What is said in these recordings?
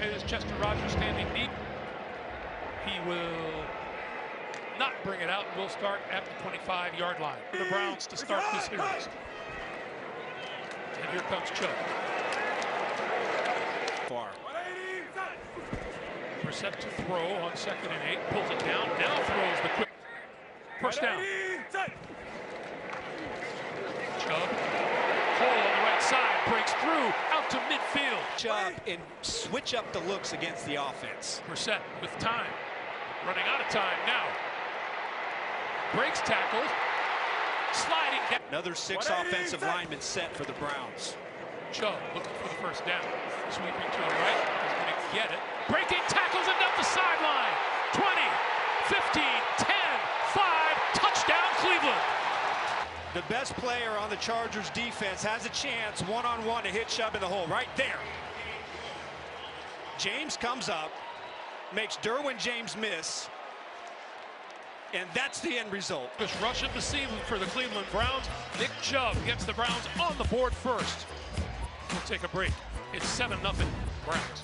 is Chester Rogers standing deep. He will not bring it out. We'll start at the 25-yard line for the Browns to start this series. And here comes Chubb. Far. Brissett to throw on 2nd and 8. Pulls it down. Now throws the quick. First down. Chubb. Hole on the right side. Breaks through. Out to midfield. Chubb and switch up the looks against the offense. Brissett with time. Running out of time now. Breaks tackles. Sliding down. Another 6 offensive linemen set for the Browns. Chubb looking for the first down. Sweeping to the right. He's going to get it. Breaking tackles and up the sideline. 20, 15, 10, 5. Touchdown Cleveland. The best player on the Chargers defense has a chance one-on-one to hit Chubb in the hole right there. James comes up, makes Derwin James miss, and that's the end result. This rush of the season for the Cleveland Browns. Nick Chubb gets the Browns on the board first. We'll take a break. It's 7-0 Browns.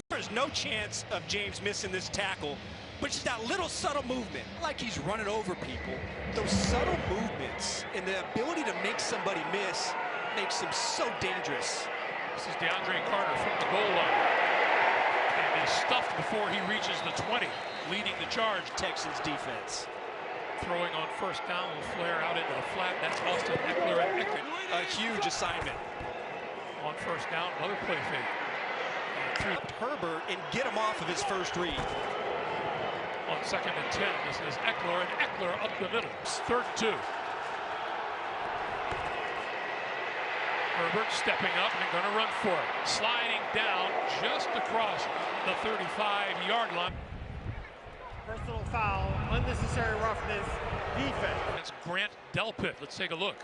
There's no chance of James missing this tackle, but just that little subtle movement, like he's running over people. Those subtle movements and the ability to make somebody miss makes him so dangerous. This is DeAndre Carter from the goal line. And he's stuffed before he reaches the 20, leading the charge. Texans defense. Throwing on first down will flare out into the flat. That's Austin Eckler and Pickett. A huge assignment. On first down, another play fake. Through Herbert and get him off of his first read. On 2nd and 10, this is Eckler, and Eckler up the middle. 3rd and 2. Herbert stepping up and going to run for it. Sliding down just across the 35-yard line. Personal foul, unnecessary roughness, defense. It's Grant Delpit. Let's take a look.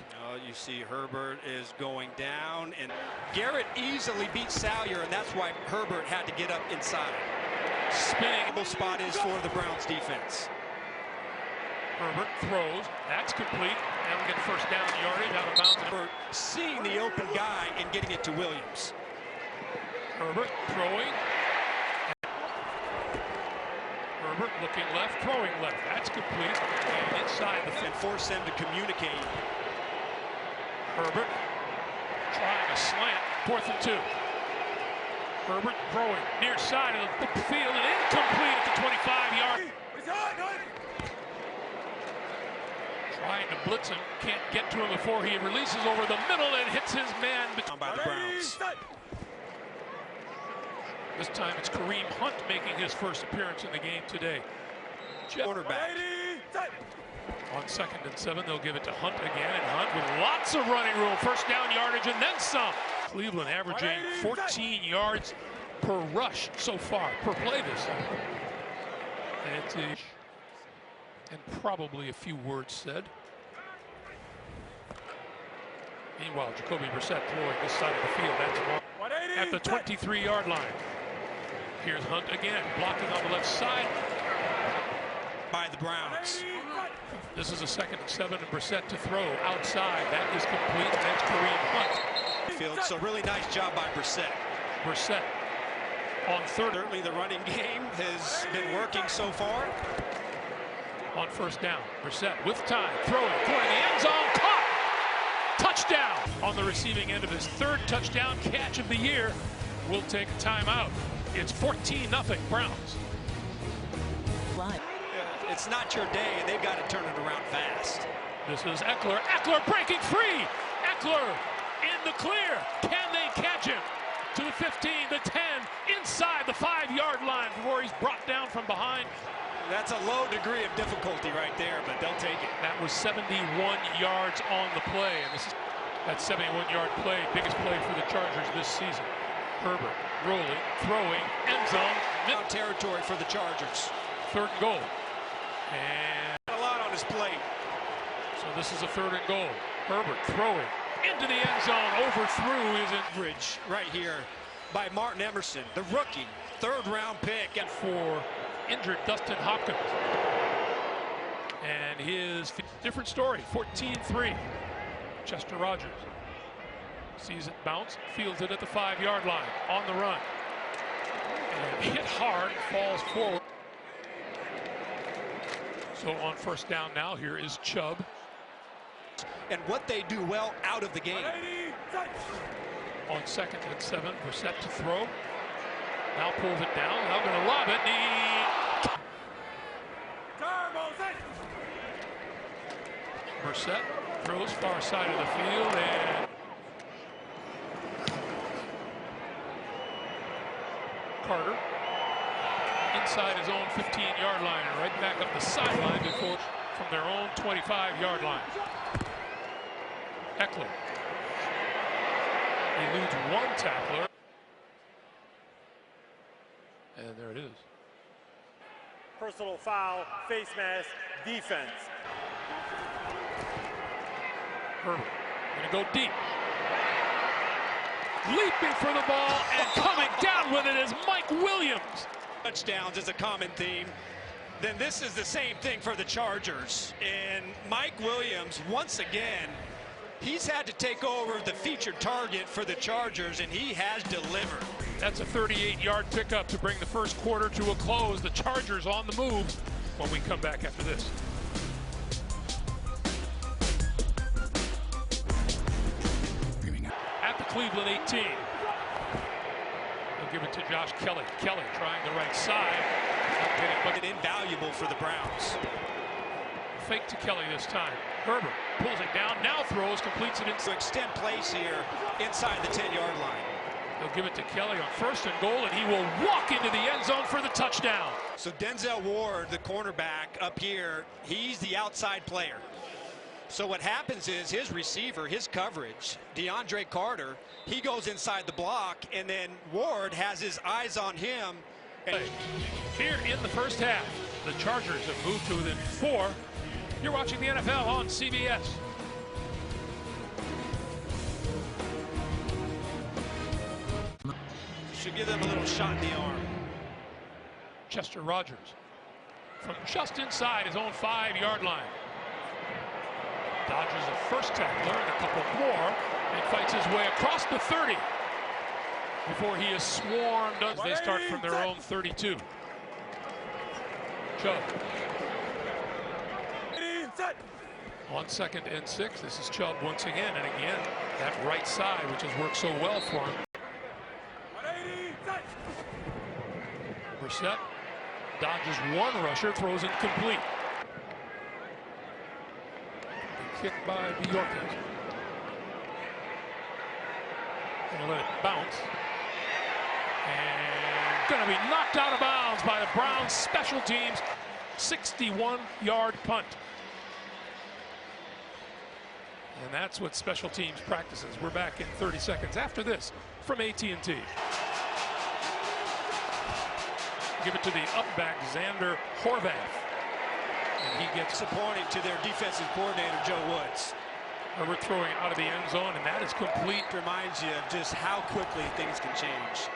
You see Herbert is going down, and Garrett easily beat Salyer, and that's why Herbert had to get up inside. Spinning spot is for the Browns defense. Herbert throws. That's complete. And we get first down yardage out of bounds. Herbert seeing the open guy and getting it to Williams. Herbert throwing. Herbert looking left, throwing left. That's complete. And inside the and force them to communicate. Herbert trying a slant. 4th and 2. Herbert throwing near side of the field and incomplete at the 25-yard. Trying to blitz him, can't get to him before he releases over the middle and hits his man. By the Browns. This time it's Kareem Hunt making his first appearance in the game today. Quarterback. On 2nd and 7, they'll give it to Hunt again, and Hunt with lots of running room, first down yardage, and then some. Cleveland averaging 14 yards per rush so far, per play this season. And probably a few words said. Meanwhile, Jacoby Brissett throwing this side of the field. That's at the 23-yard line. Here's Hunt again, blocking on the left side. By the Browns. This is a 2nd and 7, and Brissett to throw outside. That is complete. That's Kareem Hunt. So really nice job by Brissett. Brissett on 3rd. Certainly the running game has been working so far. On first down, Brissett with time, throwing the end zone, caught! Touchdown! On the receiving end of his 3rd touchdown catch of the year. We'll take a timeout. It's 14-0 Browns. Live. It's not your day, and they've got to turn it around fast. This is Eckler. Eckler breaking free! Eckler in the clear. Can they catch him? To the 15, the 10, inside the 5-yard line before he's brought down from behind. That's a low degree of difficulty right there, but they'll take it. That was 71 yards on the play, and this is that 71-yard play, biggest play for the Chargers this season. Herbert rolling, throwing, end zone. Mid territory for the Chargers. 3rd and goal. And a lot on his plate. So this is a 3rd and goal. Herbert throwing into the end zone, overthrew his bridge right here by Martin Emerson, the rookie, 3rd-round pick. And for injured Dustin Hopkins. And his different story, 14-3. Chester Rogers Sees it bounce, fields it at the 5-yard line, on the run. And hit hard, falls forward. So on first down now, here is Chubb. And what they do well out of the game. On 2nd and 7, Brissett to throw. Now pulls it down, now going to lob it. Brissett throws far side of the field, and Carter inside his own 15-yard line and right back up the sideline before from their own 25-yard line. Ekeler eludes one tackler, and there it is. Personal foul, face mask, defense. Herbert going to go deep. Leaping for the ball and coming down with it is Mike Williams. Touchdowns is a common theme. Then this is the same thing for the Chargers. And Mike Williams, once again, he's had to take over the featured target for the Chargers, and he has delivered. That's a 38-yard pickup to bring the first quarter to a close. The Chargers on the move when we come back after this. At the Cleveland 18. They'll give it to Josh Kelly. Kelly trying the right side. Not getting, but Invaluable for the Browns. Fake to Kelly this time. Herbert pulls it down, now throws, completes it To extend plays here inside the 10-yard line. They'll give it to Kelly on 1st and goal, and he will walk into the end zone for the touchdown. So Denzel Ward, the cornerback up here, he's the outside player. So what happens is his receiver, his coverage, DeAndre Carter, he goes inside the block, and then Ward has his eyes on him. And Here in the first half, the Chargers have moved to within 4. You're watching the NFL on CBS. should give them a little shot in the arm. Chester Rogers from just inside his own 5-yard line. Dodges a first tackler and a couple more and fights his way across the 30 before he is swarmed as they start from their own 32. Chubb. On 2nd and 6, this is Chubb once again, and again, that right side, which has worked so well for him. Brissett dodges one rusher, throws it complete. Kick by Bjorkes. Gonna let it bounce. And gonna be knocked out of bounds by the Browns special teams. 61-yard punt. And that's what special teams practices. We're back in 30 seconds after this from AT&T. Give it to the up-back, Xander Horvath. And he gets Disappointing to their defensive coordinator, Joe Woods. Herbert throwing out of the end zone, and that is complete. Reminds you of just how quickly things can change.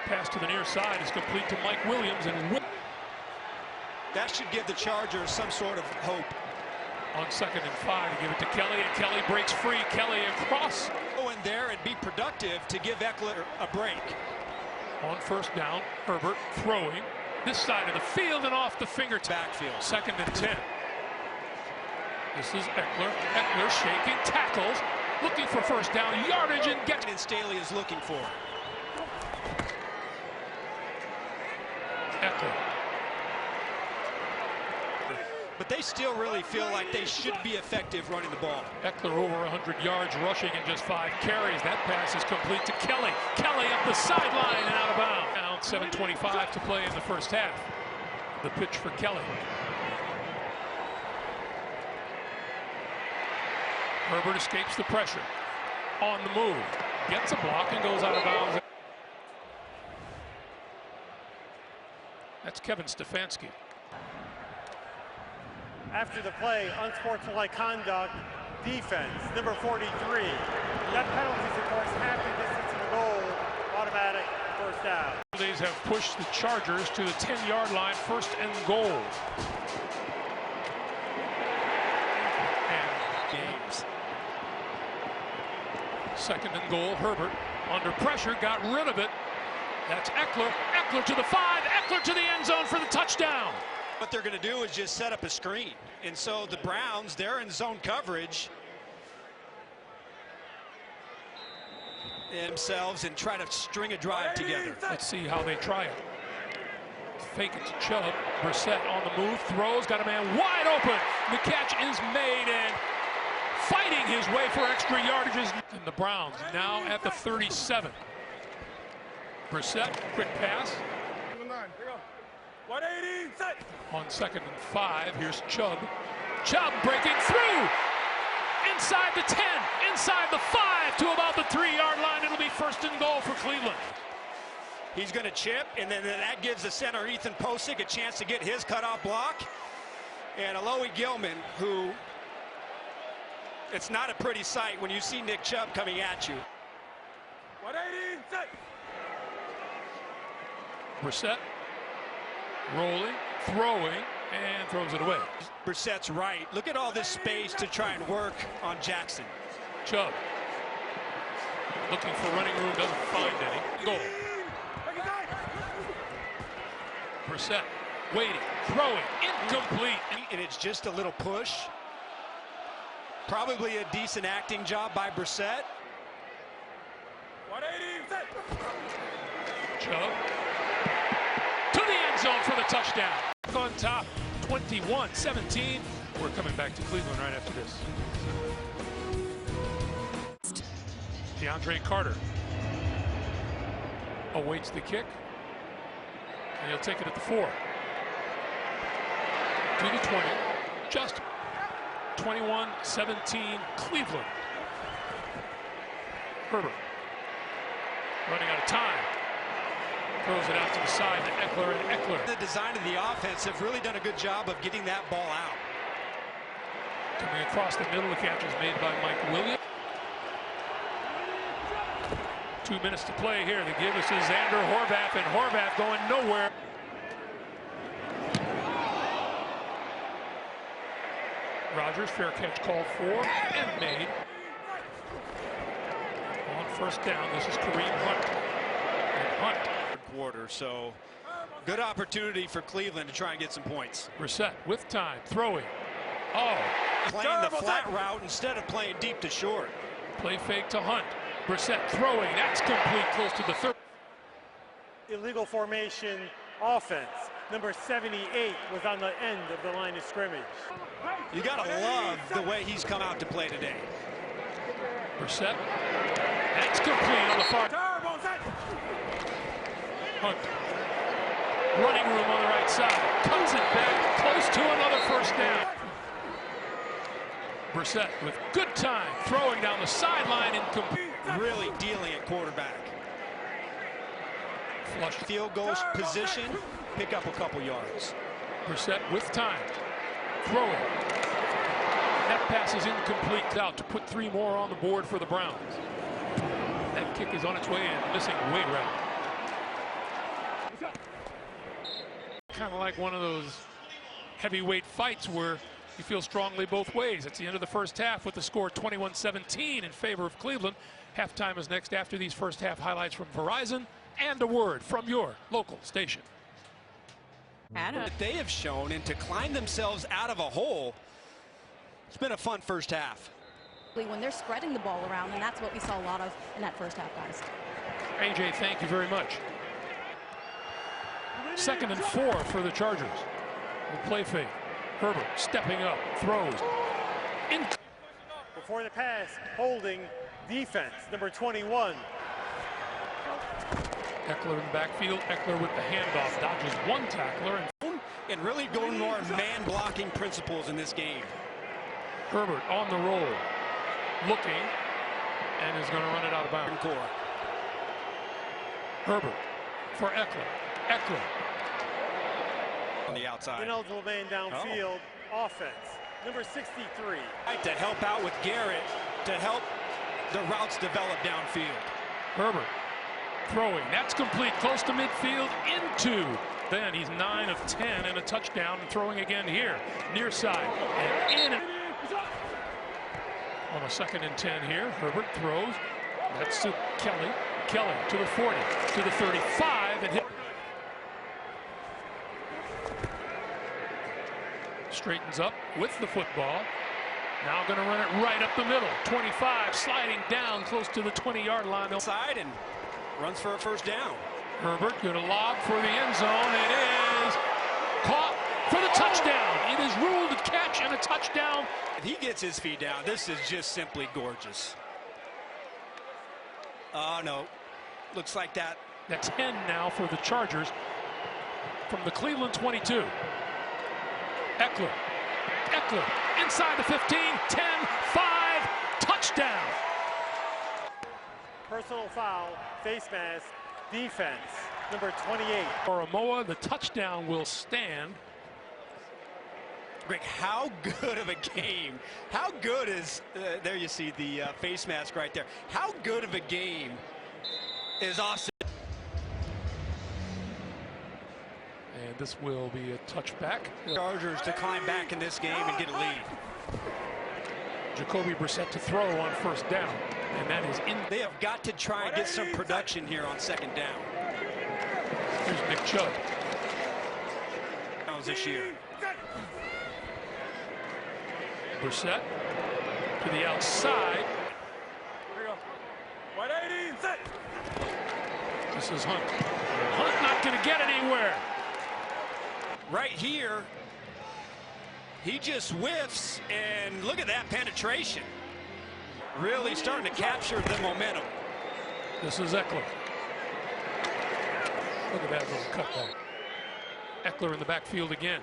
Pass to the near side is complete to Mike Williams, and That should give the Chargers some sort of hope. on 2nd and 5, to give it to Kelly, and Kelly breaks free. Kelly across. Go in there and be productive to give Ekeler a break. On 1st down, Herbert throwing this side of the field and off the fingertip. Backfield. 2nd and 10. This is Ekeler. Ekeler shaking, tackles, looking for first down yardage, and gets. And Staley is looking for. Ekeler. But they still really feel like they should be effective running the ball. Ekeler over 100 yards rushing in just 5 carries. That pass is complete to Kelly. Kelly up the sideline and out of bounds. Down 7:25 to play in the first half. The pitch for Kelly. Herbert escapes the pressure. On the move. Gets a block and goes out of bounds. That's Kevin Stefanski. After the play, unsportsmanlike conduct, defense, number 43. That penalties, of course, half the distance to the goal, automatic first down. These have pushed the Chargers to the 10-yard line, 1st and goal. And Games. Second and goal. Herbert under pressure, got rid of it. That's Eckler. Eckler to the 5. Eckler to the end zone for the touchdown. What they're going to do is just set up a screen. And so the Browns, they're in zone coverage themselves and try to string a drive together. Let's see how they try it. Fake it to Chubb. Brissett on the move, throws, got a man wide open. The catch is made and fighting his way for extra yardages. And the Browns now at the 37. Brissett, quick pass. 180, set. On 2nd and 5, here's Chubb. Chubb breaking through. Inside the 10, inside the 5 to about the 3-yard line. It'll be 1st and goal for Cleveland. He's going to chip, and then that gives the center, Ethan Posick, a chance to get his cutoff block. And Alohi Gilman, who, it's not a pretty sight when you see Nick Chubb coming at you. 180, set. Brissett rolling, throwing, and throws it away. Brissett's right. Look at all this space to try and work on Jackson. Chubb looking for running room, doesn't find any. Goal. Brissett waiting, throwing, incomplete. And it's just a little push. Probably a decent acting job by Brissett. 180, set. Chubb to the end zone for the touchdown. On top, 21-17. We're coming back to Cleveland right after this. DeAndre Carter awaits the kick, and he'll take it at the 4. To the 20, just 21-17 Cleveland. Herbert running out of time. Throws it out to the side to Eckler, and Eckler. The design of the offense have really done a good job of getting that ball out. Coming across the middle, the catch is made by Mike Williams. 2 minutes to play here. The give us is Zander Horvath, and Horvath going nowhere. Rodgers, fair catch called for and made. On 1st down, this is Kareem Hunt. And Hunt. Quarter, so good opportunity for Cleveland to try and get some points. Brissett with time, throwing. Oh, Playing the flat route instead of playing deep to short. play fake to Hunt. Brissett throwing, that's complete, close to the 3rd. Illegal formation offense. Number 78 was on the end of the line of scrimmage. You gotta love the way he's come out to play today. Brissett, that's complete on the far. Hunt, running room on the right side, cuts it back, close to another 1st down. Brissett with good time, throwing down the sideline, incomplete. Really dealing at quarterback. Flush Field goal position, pick up a couple yards. Brissett with time, throwing. That pass is incomplete, out to put 3 more on the board for the Browns. That kick is on its way in, missing way right. Kind of like one of those heavyweight fights where you feel strongly both ways. It's the end of the 1st half with the score 21-17 in favor of Cleveland. Halftime is next after these 1st half highlights from Verizon and a word from your local station. That they have shown, and to climb themselves out of a hole, it's been a fun 1st half. When they're spreading the ball around, and that's what we saw a lot of in that 1st half, guys. AJ, thank you very much. 2nd and 4 for the Chargers. The play fake. Herbert stepping up, throws. Before the pass, holding defense. Number 21. Eckler in the backfield. Eckler with the handoff. Dodges 1 tackler. And really going more man blocking principles in this game. Herbert on the roll. Looking. And is going to run it out of bounds. Herbert for Eckler. Eckler. On the outside. Ineligible man downfield. Offense. Number 63. To help out with Garrett, to help the routes develop downfield. Herbert throwing. That's complete. Close to midfield. Into. Then he's 9 of 10 and a touchdown. And throwing again here. Near side. And in it. On a 2nd and 10 here. Herbert throws. That's to Kelly. Kelly to the 40, to the 35, and hit. Straightens up with the football. Now going to run it right up the middle. 25, sliding down close to the 20-yard line. Side and runs for a first down. Herbert going to lob for the end zone. It is caught for the touchdown. It is ruled a catch and a touchdown. If he gets his feet down, this is just simply gorgeous. Oh, no. Looks like that. That's 10 now for the Chargers from the Cleveland 22. Eckler. Eckler inside the 15, 10, 5, touchdown. Personal foul, face mask, defense, number 28. For Amoa, the touchdown will stand. Greg, how good of a game. How good is, there you see the face mask right there. How good of a game is Austin? And this will be a touchback. Chargers to climb back in this game and get a lead. Jacoby Brissett to throw on first down. And that is in. They have got to try and get some production here on second down. Here's Nick Chubb. That was this year. Brissett to the outside. Here we go. 180, set. This is Hunt. Hunt not going to get anywhere. Right here, he just whiffs, and look at that penetration. Really starting to capture the momentum. This is Eckler. Look at that little cutback. Eckler in the backfield again.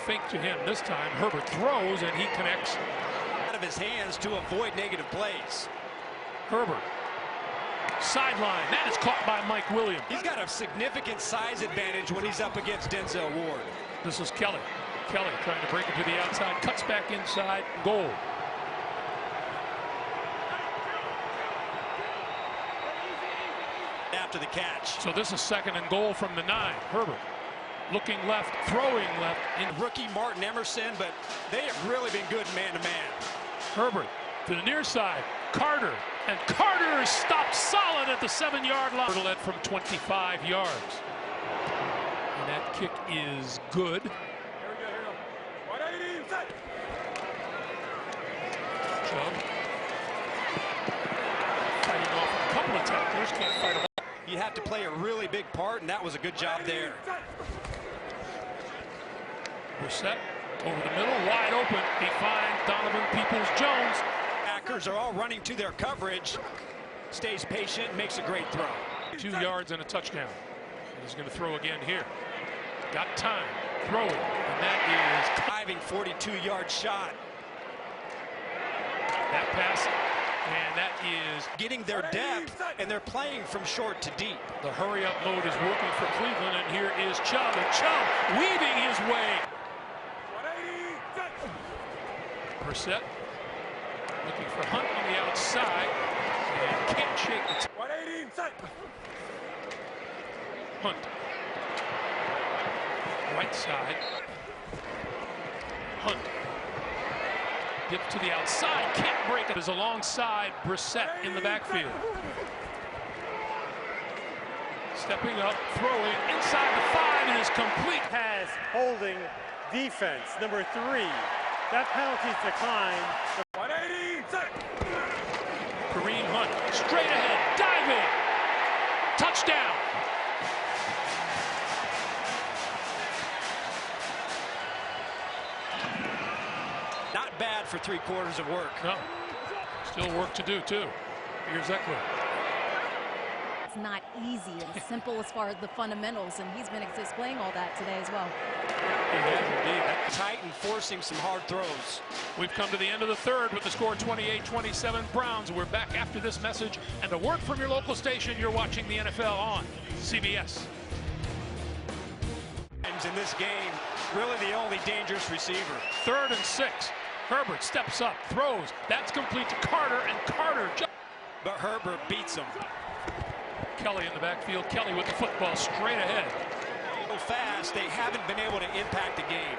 Fake to him this time. Herbert throws and he connects. Out of his hands to avoid negative plays. Herbert. Sideline. That is caught by Mike Williams. He's got a significant size advantage when he's up against Denzel Ward. This is Kelly. Kelly trying to break it to the outside. Cuts back inside. Goal. After the catch. So this is second and goal from the 9. Herbert. Looking left, throwing left. In rookie Martin Emerson, but they have really been good man-to-man. Herbert to the near side. Carter. And Carter is stopped solid at the 7-yard line. Led from 25 yards. And that kick is good. Here we go. 180, set. Chubb. Fighting off a couple of tacklers. Can't fight them. You have to play a really big part, and that was a good job there. Brissett over the middle, wide open. He finds Donovan Peoples-Jones. Packers are all running to their coverage. Stays patient, makes a great throw. 2 yards and a touchdown. He's going to throw again here. Got time. Throw it. And that is Diving 42-yard shot. that pass. And that is Getting their depth, and they're playing from short to deep. the hurry-up mode is working for Cleveland. And here is Chubb. And Chubb weaving his way. 180, set. Brissett looking for Hunt on the outside. And can't shake it. 180, set. Hunt. Right side. Hunt. Dip to the outside. Can't break it. Is alongside Brissett in the backfield. Stepping up, throwing inside the 5. It is complete. Pass, holding, defense, number 3. That penalty's declined. 180, set. Kareem Hunt. Straight ahead. Diving. Touchdown. Not bad for 3 quarters of work. No. Still work to do, too. Here's Eckler. It's not easy and simple as far as the fundamentals, and he's been displaying all that today as well. He has indeed. Tight and forcing some hard throws. We've come to the end of the third with the score 28-27 Browns. We're back after this message and a word from your local station. You're watching the NFL on CBS. In this game, really the only dangerous receiver. 3rd and 6. Herbert steps up, throws. That's complete to Carter, and Carter. But Herbert beats him. Kelly in the backfield. Kelly with the football straight ahead. So fast, they haven't been able to impact the game.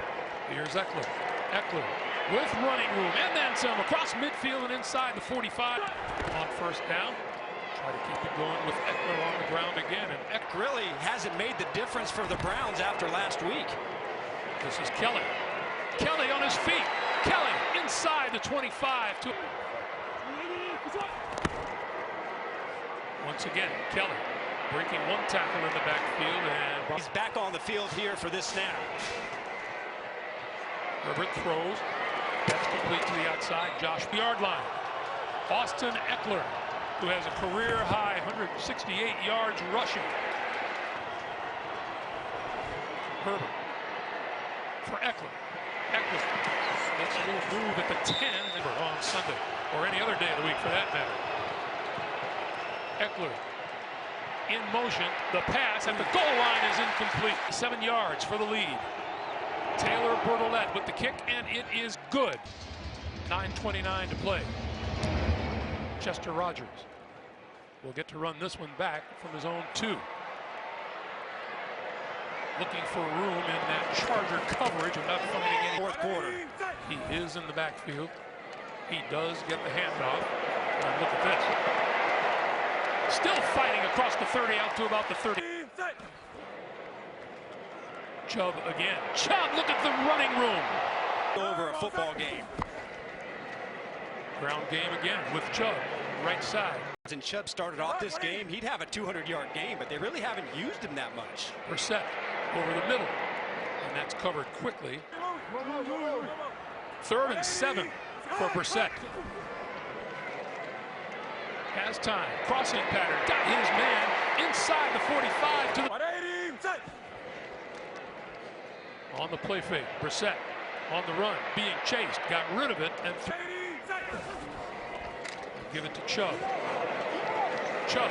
Here's Eckler. Eckler with running room and then some across midfield and inside the 45. On first down. Try to keep it going with Eckler on the ground again. And Eck really hasn't made the difference for the Browns after last week. this is Kelly. Kelly on his feet. Kelly inside the 25. Once again, Kelly breaking one tackle in the backfield. And He's back on the field here for this snap. Herbert throws. That's complete to the outside. Josh yard line. Austin Eckler, who has a career-high 168 yards rushing. Herbert for Eckler. Eckler makes a little move at the 10 on Sunday, or any other day of the week for that matter. Eckler in motion. The pass at the goal line is incomplete. 7 yards for the lead. Taylor Bertolette with the kick, and it is good. 9:29 to play. Chester Rogers will get to run this one back from his own 2. Looking for room in that Charger coverage and not finding any. Fourth quarter. He is in the backfield. He does get the handoff. And look at this. Still fighting across the 30 out to about the 30. Chubb again. Chubb, look at the running room. Over a football game. Ground game again with Chubb, right side. And Chubb started off this game, he'd have a 200-yard game, but they really haven't used him that much. Brissett over the middle, and that's covered quickly. 3rd and 7 for Brissett. Has time, crossing pattern, got his man inside the 45 to the. On the play fake, Brissett on the run, being chased, got rid of it, and give it to Chubb. Chubb,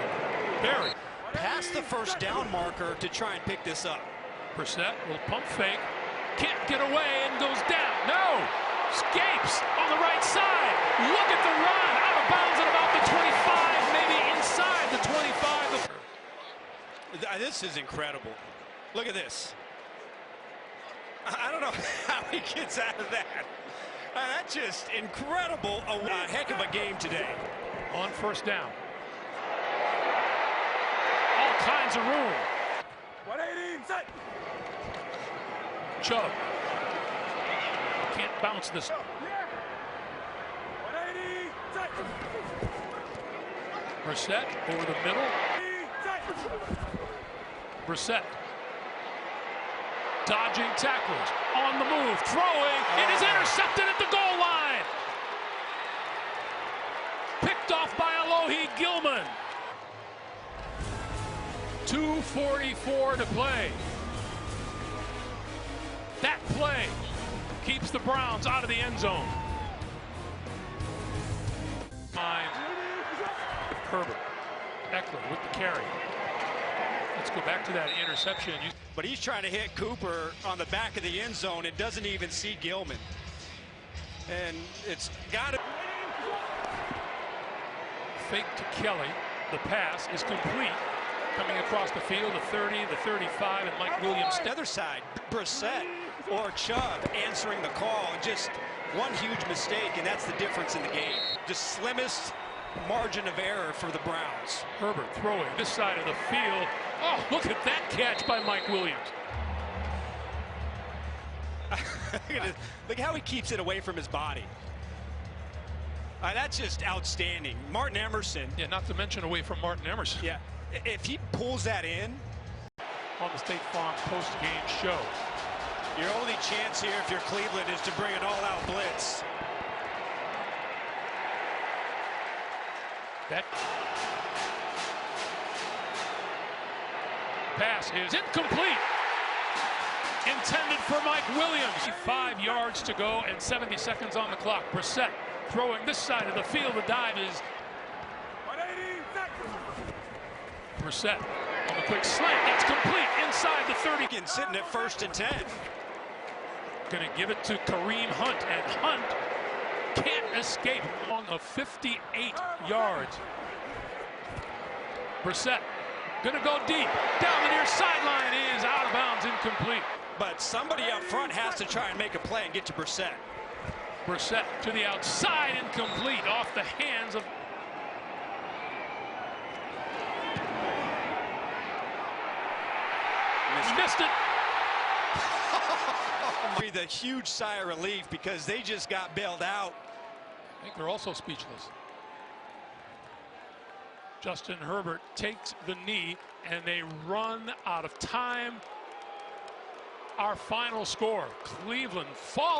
Barry. Past the first down marker to try and pick this up. Brissett will pump fake, can't get away and goes down. No, escapes on the right side. Look at the run, out of bounds at about the 25, maybe inside the 25. This is incredible. Look at this. I don't know how he gets out of that. That's just incredible. A heck of a game today. On first down. All kinds of room. 180, set. Chubb. Can't bounce this. 180, set. Brissett over the middle. Brissett. Dodging tackles. On the move. Throwing. It is intercepted at the goal line. Picked off by Alohi Gilman. 2:44 to play. That play keeps the Browns out of the end zone. Herbert. Eckler with the carry. Let's go back to that interception. But he's trying to hit Cooper on the back of the end zone. It doesn't even see Gilman. And it's got to. Fake to Kelly. The pass is complete. Coming across the field, the 30, the 35, and Mike Williams. The other side, Brissett or Chubb answering the call. Just one huge mistake, and that's the difference in the game. The slimmest margin of error for the Browns. Herbert throwing this side of the field. Oh, look at that catch by Mike Williams. Look how he keeps it away from his body. That's just outstanding. Martin Emerson. Yeah, not to mention away from Martin Emerson. Yeah, if he pulls that in. On the State Farm post-game show. Your only chance here if you're Cleveland is to bring an all-out blitz. That pass is incomplete. Intended for Mike Williams. 5 yards to go and 70 seconds on the clock. Brissett throwing this side of the field. The dive is. 180, set. Brissett on the quick slant. That's complete inside the 30. And sitting at 1st and 10. Going to give it to Kareem Hunt, and Hunt can't escape on a 58 yards. Brissett going to go deep. Down the near sideline is out of bounds, incomplete. But somebody up front has to try and make a play and get to Brissett. Brissett to the outside, incomplete, off the hands of Missed it. Breathe a huge sigh of relief because they just got bailed out. I think they're also speechless. Justin Herbert takes the knee, and they run out of time. Our final score, Cleveland falls.